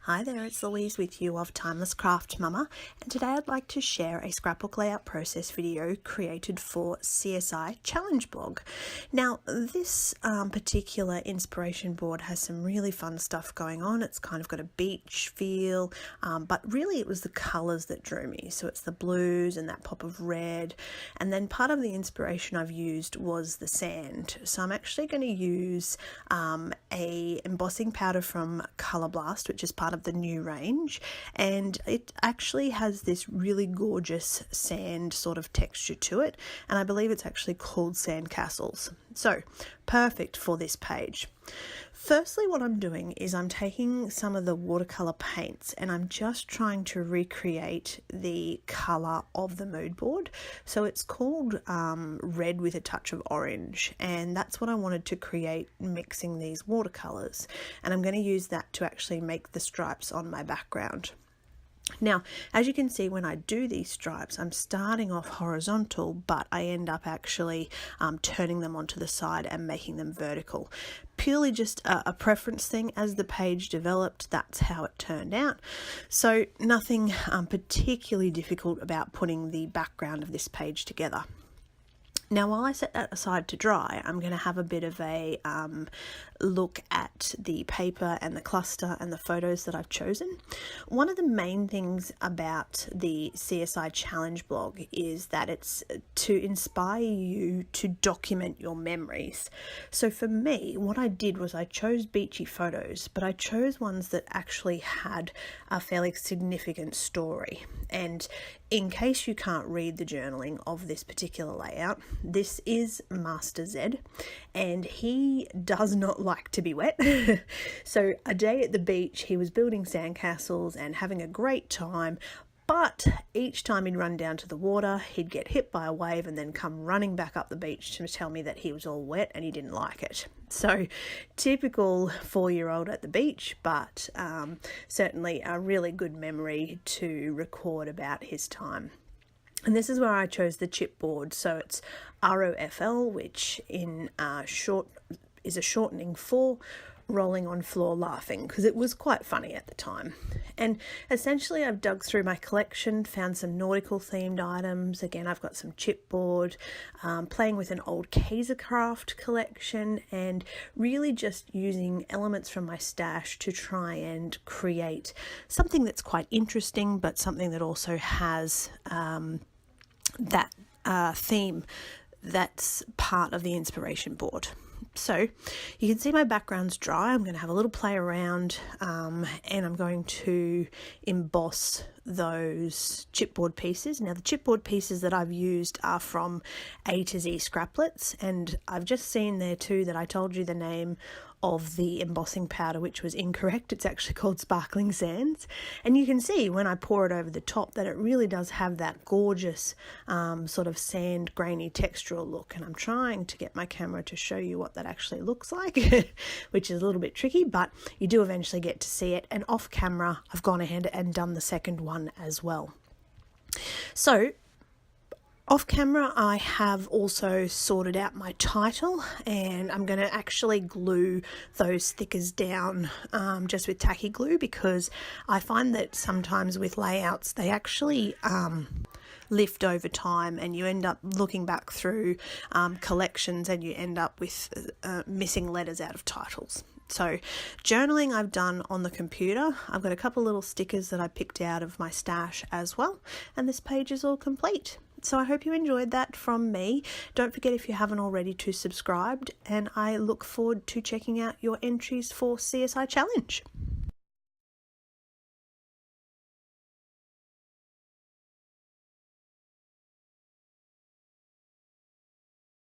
Hi there, it's Louise with you of Timeless Craft Mama, and today I'd like to share a scrapbook layout process video created for CSI Challenge blog. Now, this particular inspiration board has some really fun stuff going on. It's kind of got a beach feel, but really it was the colours that drew me. So it's the blues and that pop of red, and then part of the inspiration I've used was the sand. So I'm actually going to use a embossing powder from Colour Blast, which is part of the new range, and it actually has this really gorgeous sand sort of texture to it, and I believe it's actually called sand castles. So perfect for this page. Firstly, what I'm doing is I'm taking some of the watercolor paints and I'm just trying to recreate the color of the mood board. So it's called red with a touch of orange, and that's what I wanted to create mixing these watercolors, and I'm going to use that to actually make the stripes on my background. Now, as you can see, when I do these stripes, I'm starting off horizontal, but I end up actually turning them onto the side and making them vertical. Purely just a preference thing. As the page developed, that's how it turned out. So nothing particularly difficult about putting the background of this page together. Now, while I set that aside to dry, I'm going to have a bit of a look at the paper and the cluster and the photos that I've chosen. One of the main things about the CSI Challenge blog is that it's to inspire you to document your memories. So for me, what I did was I chose beachy photos, but I chose ones that actually had a fairly significant story. And in case you can't read the journaling of this particular layout, this is Master Z, and he does not like to be wet. So a day at the beach, he was building sandcastles and having a great time, but each time he'd run down to the water, he'd get hit by a wave and then come running back up the beach to tell me that he was all wet and he didn't like it. So typical 4-year-old at the beach, but certainly a really good memory to record about his time. And this is where I chose the chipboard. So it's ROFL, which in short is a shortening for rolling on floor laughing, because it was quite funny at the time. And essentially I've dug through my collection, found some nautical themed items. Again, I've got some chipboard, playing with an old Kaisercraft collection, and really just using elements from my stash to try and create something that's quite interesting, but something that also has that theme that's part of the inspiration board. So you can see my background's dry. I'm going to have a little play around and I'm going to emboss those chipboard pieces. Now the chipboard pieces that I've used are from A to Z Scraplets, and I've just seen there too that I told you the name of the embossing powder, which was incorrect. It's actually called Sparkling Sands, and you can see when I pour it over the top that it really does have that gorgeous sort of sand grainy textural look, and I'm trying to get my camera to show you what that actually looks like which is a little bit tricky, but you do eventually get to see it. And off camera I've gone ahead and done the second one as well. So off camera, I have also sorted out my title, and I'm going to actually glue those stickers down just with tacky glue, because I find that sometimes with layouts they actually lift over time, and you end up looking back through collections and you end up with missing letters out of titles. So journaling I've done on the computer. I've got a couple little stickers that I picked out of my stash as well, and this page is all complete. So I hope you enjoyed that from me. Don't forget, if you haven't already, to subscribe, and I look forward to checking out your entries for CSI Challenge.